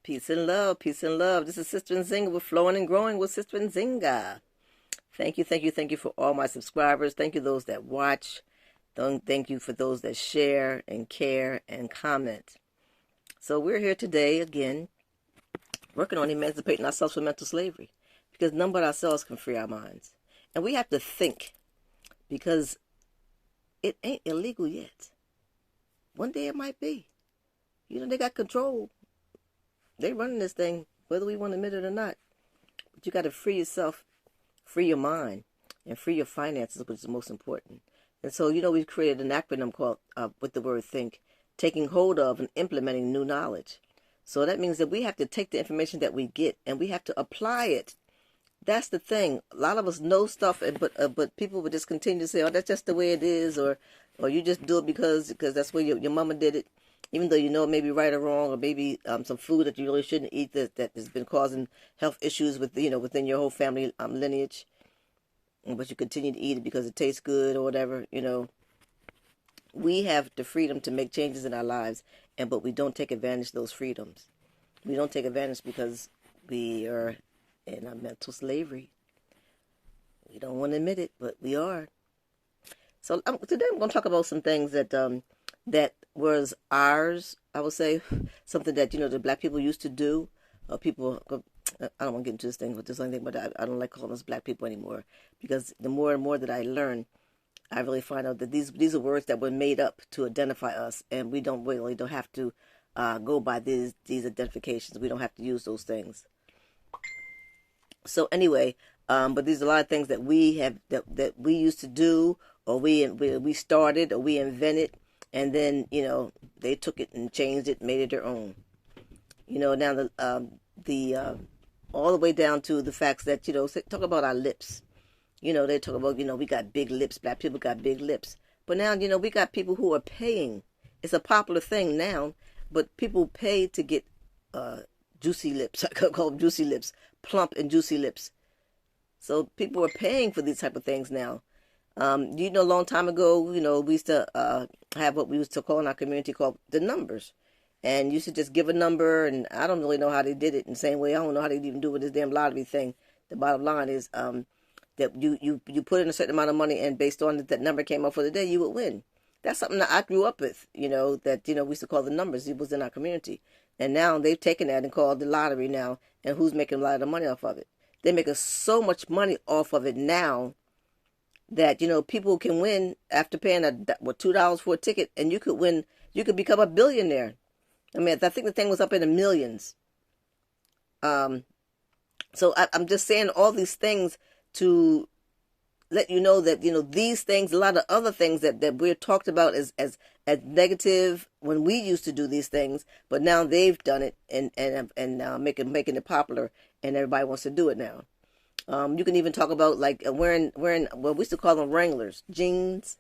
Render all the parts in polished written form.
Peace and love, peace and love. This is Sister Nzinga. We're flowing and growing with Sister Nzinga. Thank you, thank you, thank you for all my subscribers. Thank you those that watch. Thank you for those that share and care and comment. So we're here today again, working on emancipating ourselves from mental slavery, because none but ourselves can free our minds. And we have to think, because it ain't illegal yet. One day it might be. You know, they got control. They running this thing, whether we want to admit it or not. But you got to free yourself, free your mind, and free your finances, which is the most important. And so, you know, we've created an acronym called, with the word think, taking hold of and implementing new knowledge. So that means that we have to take the information that we get and we have to apply it. That's the thing. A lot of us know stuff, but people would just continue to say, "Oh, that's just the way it is," or you just do it because that's where your mama did it. Even though you know it may be right or wrong, or maybe some food that you really shouldn't eat that has been causing health issues within your whole family lineage, but you continue to eat it because it tastes good or whatever. We have the freedom to make changes in our lives, but we don't take advantage of those freedoms. We don't take advantage because we are in a mental slavery. We don't want to admit it, but we are. So today I'm going to talk about some things that was ours, I would say, something that, the black people used to do. I don't want to get into this thing with this thing, but I don't like calling us black people anymore, because the more and more that I learn, I really find out that these are words that were made up to identify us, and we don't have to go by these identifications. We don't have to use those things. So anyway, but there's a lot of things that we have that we used to do, or we started, or we invented. And then, they took it and changed it, made it their own. Now all the way down to the facts that, talk about our lips. They talk about, we got big lips. Black people got big lips. But now, we got people who are paying. It's a popular thing now, but people pay to get juicy lips. I call them juicy lips, plump and juicy lips. So people are paying for these type of things now. A long time ago, we used to have what we used to call in our community called the numbers. And you used to just give a number, and I don't really know how they did it in the same way. I don't know how they even do with this damn lottery thing. The bottom line is that you put in a certain amount of money, and based on that number came up for the day, you would win. That's something that I grew up with, we used to call the numbers. It was in our community. And now they've taken that and called the lottery now, and who's making a lot of money off of it? They're making so much money off of it now that, people can win after paying $2 for a ticket, and you could become a billionaire. I mean, I think the thing was up in the millions. So I'm just saying all these things to let you know that, these things, a lot of other things that we're talked about as negative when we used to do these things, but now they've done it and making it popular, and everybody wants to do it now. You can even talk about like wearing well, we used to call them Wranglers, jeans.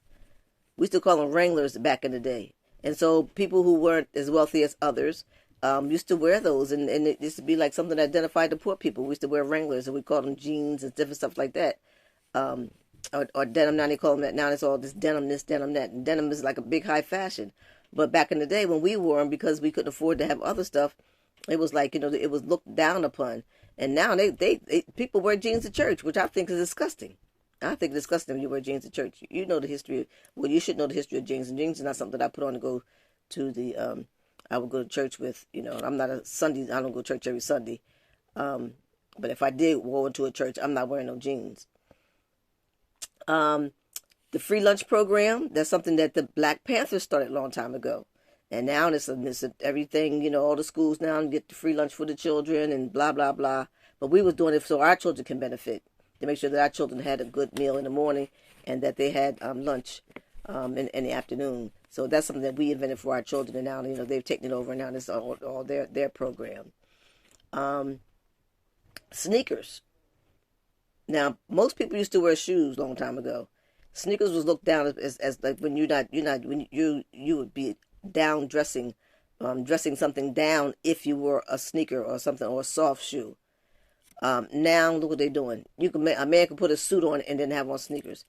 We used to call them Wranglers back in the day. And so people who weren't as wealthy as others used to wear those, and it used to be like something that identified the poor people. We used to wear Wranglers, and we called them jeans and different stuff like that. Or denim, now they call them that. Now it's all this, denim that. And denim is like a big high fashion. But back in the day when we wore them, because we couldn't afford to have other stuff, it was like, it was looked down upon. And now they people wear jeans to church, which I think is disgusting. I think it's disgusting when you wear jeans to church. You know the history. Well, you should know the history of jeans. And jeans is not something that I put on to go to the, I would go to church with. I'm not a Sunday. I don't go to church every Sunday. But if I did go into a church, I'm not wearing no jeans. The free lunch program, that's something that the Black Panthers started a long time ago. And now it's everything, all the schools now get the free lunch for the children and blah, blah, blah. But we was doing it so our children can benefit, to make sure that our children had a good meal in the morning and that they had lunch in the afternoon. So that's something that we invented for our children, and now, they've taken it over, and now it's all their program. Sneakers. Now, most people used to wear shoes a long time ago. Sneakers was looked down as like when you would be down dressing something down if you were a sneaker or something, or a soft shoe. Now look what they're doing. A man can put a suit on and then have on sneakers.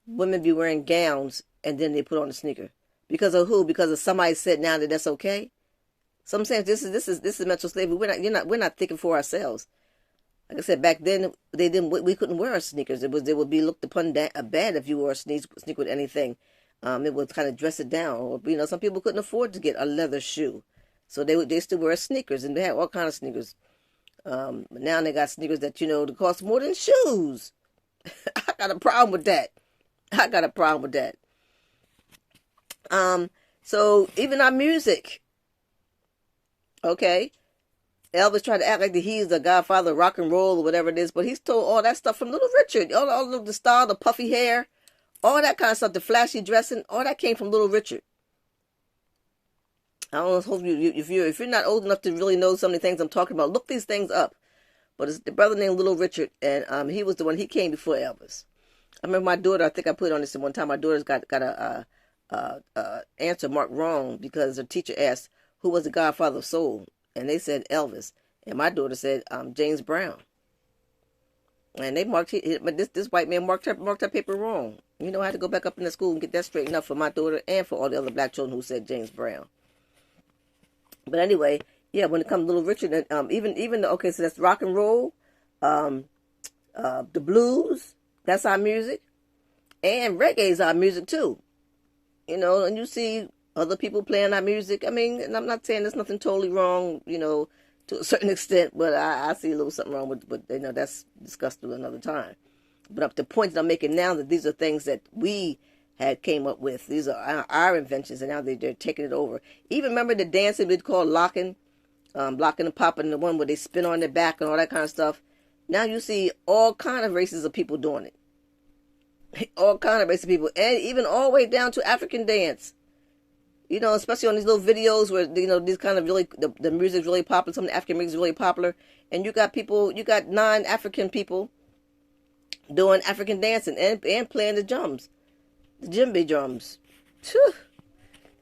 Women be wearing gowns and then they put on a sneaker. Because of who? Because of somebody said now that that's okay. So I'm saying this is mental slavery. We're not thinking for ourselves. Like I said, back then we couldn't wear our sneakers. They would be looked upon bad if you wore a sneaker with anything. It would kind of dress it down, or some people couldn't afford to get a leather shoe, so they still wear sneakers, and they had all kinds of sneakers. But now they got sneakers that that cost more than shoes. I got a problem with that. So even our music, okay. Elvis tried to act like he's the godfather of rock and roll or whatever it is, but he stole all that stuff from Little Richard. All of the style, the puffy hair, all that kind of stuff, the flashy dressing, all that came from Little Richard. I don't know if you're not old enough to really know some of the things I'm talking about, look these things up. But it's the brother named Little Richard, and he was the one. He came before Elvis. I remember my daughter. I think I put on this one time. My daughter's got a answer marked wrong because her teacher asked who was the godfather of soul. And they said Elvis, and my daughter said James Brown. And they but this white man marked her paper wrong. I had to go back up in the school and get that straightened up for my daughter and for all the other black children who said James Brown. But anyway, yeah, when it comes to Little Richard, and even okay, so that's rock and roll, the blues, that's our music, and reggae is our music too. And you see other people playing our music. I mean, and I'm not saying there's nothing totally wrong, to a certain extent, but I see a little something wrong with, but that's discussed another time. But up to the point that I'm making now, that these are things that we had came up with. These are our inventions, and now they're taking it over. Even remember the dancing we'd call locking and popping, the one where they spin on their back and all that kind of stuff. Now you see all kind of races of people doing it. All kind of races of people, and even all the way down to African dance. Especially on these little videos where, these kind of really, the music's really popular. Some of the African music is really popular. And you got non-African people doing African dancing and playing the drums. The djembe drums. Whew.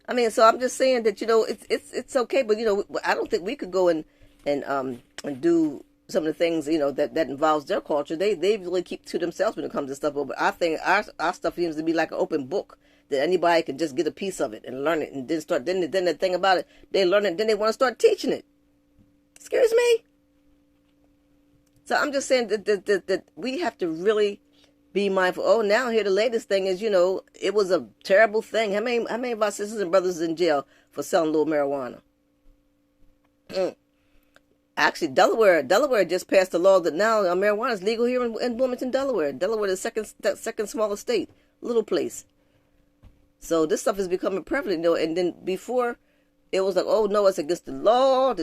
I mean, so I'm just saying that, it's okay. But, I don't think we could go and do some of the things, that involves their culture. They really keep to themselves when it comes to stuff. But I think our stuff seems to be like an open book, that anybody can just get a piece of it and learn it, and then the thing about it, they learn it, then they want to start teaching it. Excuse me? So I'm just saying that we have to really be mindful. Oh, now here the latest thing is, it was a terrible thing. How many of our sisters and brothers in jail for selling a little marijuana? Actually, Delaware just passed a law that now marijuana is legal here in Bloomington, Delaware. Delaware is the second smallest state, little place. So this stuff is becoming prevalent, and then before, it was like, oh no, it's against the law,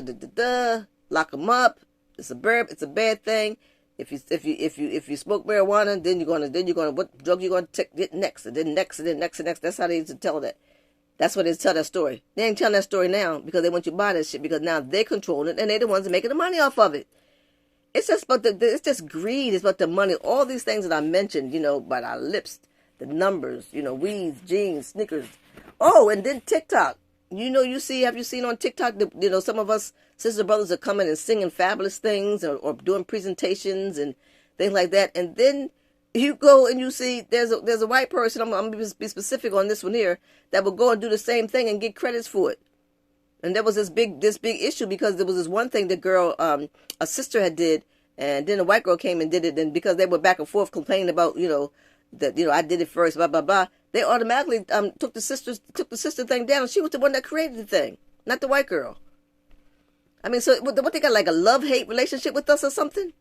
lock them up. It's a bad thing. If you smoke marijuana, then you're gonna what drug you gonna get next, and then next. That's how they used to tell that. That's what they tell that story. They ain't telling that story now because they want you to buy that shit, because now they control it and they're the ones that making the money off of it. It's just it's just greed. It's about the money. All these things that I mentioned, about our lips, the numbers, weeds, jeans, sneakers. Oh, and then TikTok. Have you seen on TikTok, some of us sister brothers are coming and singing fabulous things or doing presentations and things like that. And then you go and you see there's a white person, I'm going to be specific on this one here, that will go and do the same thing and get credits for it. And there was this big issue because there was this one thing the girl, a sister had did, and then a white girl came and did it, and because they were back and forth complaining about, that, I did it first, blah, blah, blah, they automatically took the sister thing down, and she was the one that created the thing, not the white girl. I mean, so what they got, like a love-hate relationship with us or something?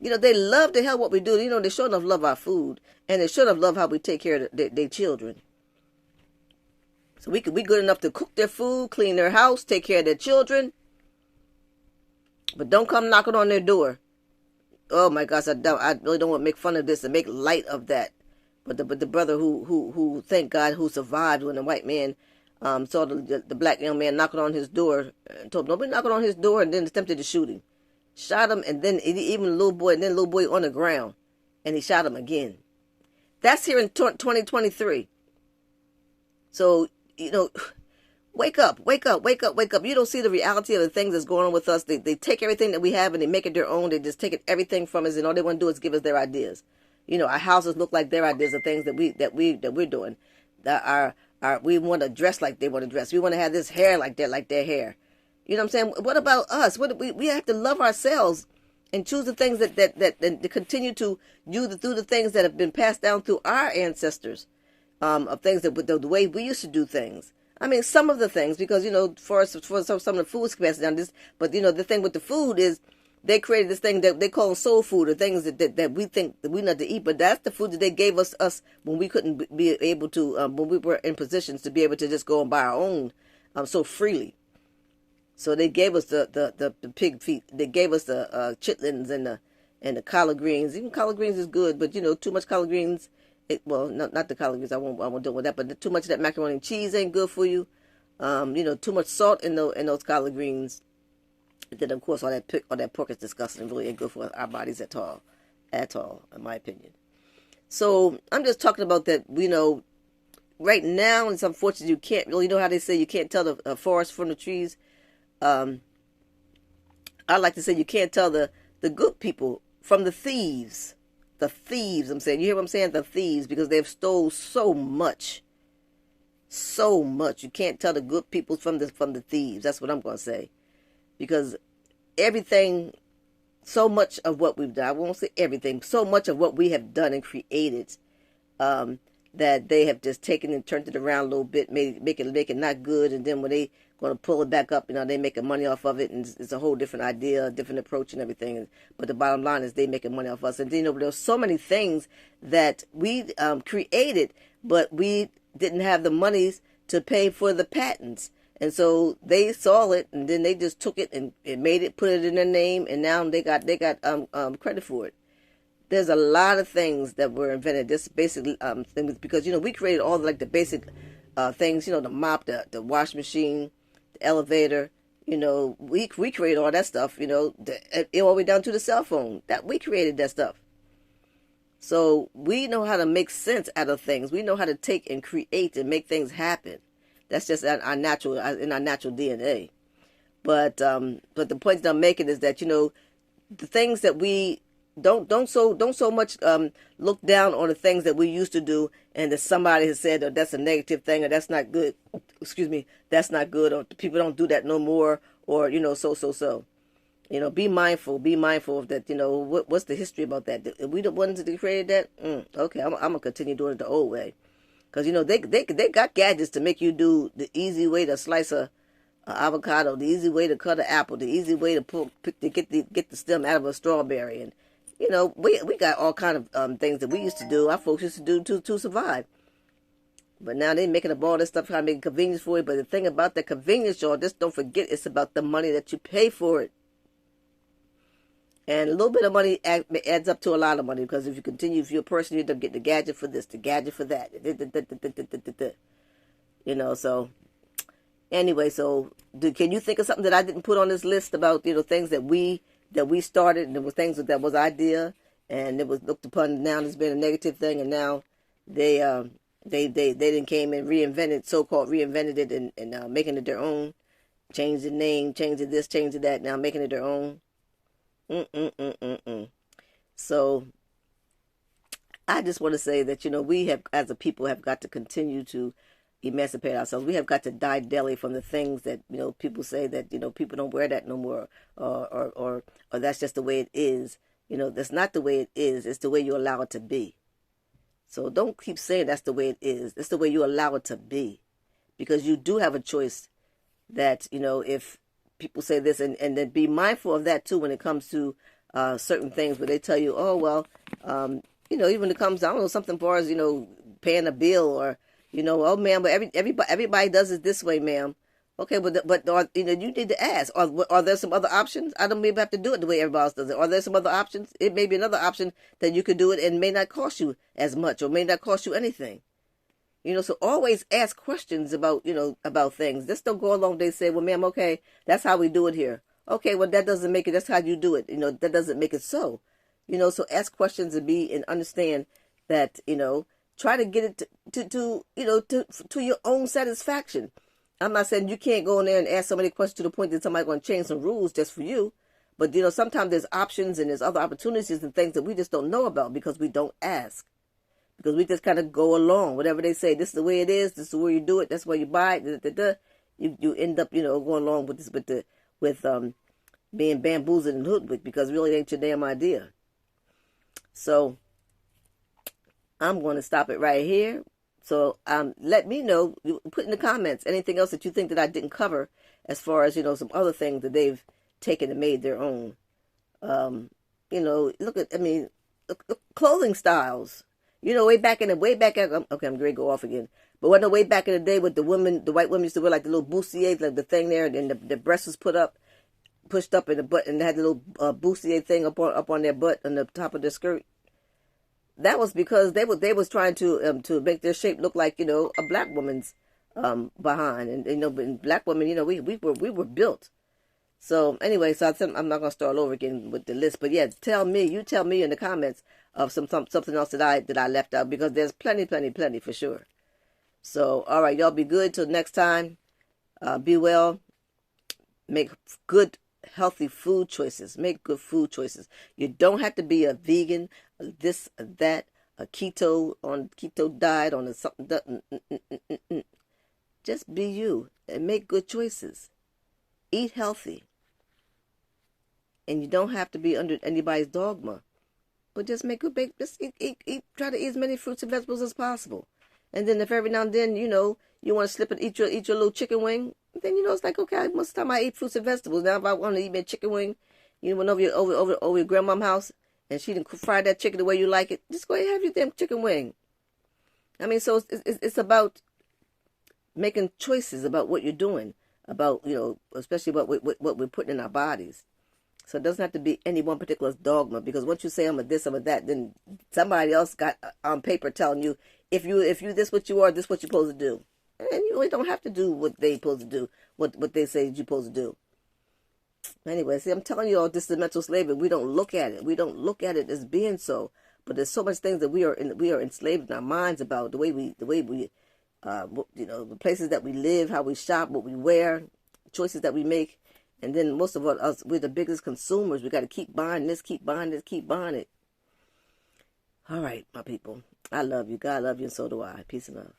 They love to hell what we do. They sure enough love our food, and they sure enough love how we take care of their children. So we good enough to cook their food, clean their house, take care of their children, but don't come knocking on their door. Oh my gosh, I really don't want to make fun of this and make light of that. But the brother who thank God, who survived when the white man saw the black young man knocking on his door and told him, don't be knocking on his door, and then attempted to shoot him. Shot him, and then even the little boy, and then the little boy on the ground, and he shot him again. That's here in 2023. So, wake up. You don't see the reality of the things that's going on with us. They take everything that we have and they make it their own. They just take everything from us, and all they want to do is give us their ideas. Our houses look like their ideas of things that we're doing. We want to dress like they want to dress. We want to have this hair like their hair. You know what I'm saying? What about us? What we have to love ourselves and choose the things that continue to do the things that have been passed down through our ancestors, of things that the way we used to do things. I mean, some of the things, because for some of the foods passed down this, but the thing with the food is they created this thing that they call soul food, or things that we think that we not to eat, but that's the food that they gave us when we couldn't be able to, when we were in positions to be able to just go and buy our own, so freely. So they gave us the pig feet. They gave us the chitlins and the collard greens. Even collard greens is good, but too much collard greens. Not the collard greens. I won't deal with that. But too much of that macaroni and cheese ain't good for you. Too much salt in those collard greens. And then of course all that pork is disgusting. Really ain't good for our bodies at all, in my opinion. So I'm just talking about that. Right now it's unfortunate you can't really, how they say you can't tell the forest from the trees. I like to say you can't tell the good people from the thieves. The thieves, I'm saying. You hear what I'm saying? The thieves, because they've stole so much. So much. You can't tell the good people from the thieves. That's what I'm going to say. Because everything, so much of what we've done, I won't say everything, so much of what we have done and created, that they have just taken and turned it around a little bit, make it not good, and then when they going to pull it back up, they making money off of it, and it's a whole different idea, a different approach and everything. But the bottom line is they making money off us. And then there's so many things that we created, but we didn't have the monies to pay for the patents. And so they saw it, and then they just took it and made it, put it in their name, and now they got credit for it. There's a lot of things that were invented. This basically things, because we created all the basic things. The mop, the wash machine, the elevator. We created all that stuff. All the way down to the cell phone. That we created that stuff. So we know how to make sense out of things. We know how to take and create and make things happen. That's just in our natural DNA. But the point that I'm making is that the things that we don't so much look down on the things that we used to do, and that somebody has said, oh, that's a negative thing, or that's not good. Excuse me, that's not good, or people don't do that no more, or so. Be mindful of that. What's the history about that? Are we the ones that created that? Okay, I'm gonna continue doing it the old way, because they got gadgets to make you do the easy way to slice a avocado, the easy way to cut an apple, the easy way to get the stem out of a strawberry, and we got all kind of things that we used to do. Our folks used to do to survive. But now they're making up all this stuff, trying to make it convenience for you. But the thing about the convenience, y'all, just don't forget, it's about the money that you pay for it. And a little bit of money adds up to a lot of money, because if you're a person, you end up getting the gadget for this, the gadget for that. So anyway, can you think of something that I didn't put on this list about, things that we started, and it was things that was idea, and it was looked upon now as being a negative thing, and now they then came and reinvented it, and making it their own, changed the name, changed this, changed that, now making it their own. So I just want to say that we have, as a people, have got to continue to emancipate ourselves. We have got to die daily from the things that people say that people don't wear that no more, or that's just the way it is. That's not the way it is. It's the way you allow it to be. So don't keep saying that's the way it is. It's the way you allow it to be, because you do have a choice. That if people say this, and then be mindful of that too when it comes to certain things where they tell you, oh well, even when it comes, I don't know, something far as paying a bill, or oh ma'am, but everybody does it this way, ma'am. Okay, but you need to ask, are there some other options? I don't maybe have to do it the way everybody else does it. Are there some other options? It may be another option that you could do it and may not cost you as much, or may not cost you anything. So always ask questions about things. Just don't go along. They say, well, ma'am, okay, that's how we do it here. Okay, well, that doesn't make it. That's how you do it. That doesn't make it so. So ask questions and understand that. Try to get it to your own satisfaction. I'm not saying you can't go in there and ask somebody questions to the point that somebody's going to change some rules just for you. But sometimes there's options and there's other opportunities and things that we just don't know about because we don't ask. Because we just kind of go along. Whatever they say, this is the way it is. This is where you do it. That's where you buy it. you end up, going along with this, with being bamboozled and hoodwinked, because it really ain't your damn idea. So I'm going to stop it right here. So let me know, put in the comments anything else that you think that I didn't cover, as far as, some other things that they've taken and made their own. Look at, look, clothing styles. Way back at, okay, I'm going to go off again. But way back in the day, with the white women used to wear like the little bustier, like the thing there, and then the breast was pushed up in the butt, and they had the little bustier thing up on their butt, on the top of their skirt. That was because they was trying to make their shape look like, a black woman's behind, and but black women, we were built. So anyway, so I'm not gonna start all over again with the list, but yeah, you tell me in the comments of something else that I left out, because there's plenty for sure. So all right, y'all, be good till next time. Be well. Make good, healthy food choices. Make good food choices. You don't have to be a vegan, this, that, a keto diet, on a something. Just be you and make good choices. Eat healthy. And you don't have to be under anybody's dogma. But just make good just eat, try to eat as many fruits and vegetables as possible. And then if every now and then, you want to slip and eat your little chicken wing, then it's like, okay, most of the time I eat fruits and vegetables. Now if I want to eat my chicken wing, went over your grandma's house and she didn't fry that chicken the way you like it, just go ahead and have your damn chicken wing. So it's about making choices about what you're doing, about, especially what we're putting in our bodies. So it doesn't have to be any one particular dogma, because once you say I'm a this, I'm a that, then somebody else got on paper telling you, if you this what you are, this what you're supposed to do. And you really don't have to do what they're supposed to do, what they say you're supposed to do. Anyway, see, I'm telling you all, this is mental slavery. We don't look at it. We don't look at it as being so. But there's so much things that we are enslaved in our minds about, the way we the places that we live, how we shop, what we wear, choices that we make. And then most of us, we're the biggest consumers. We got to keep buying this, keep buying this, keep buying it. All right, my people. I love you. God love you, and so do I. Peace and love.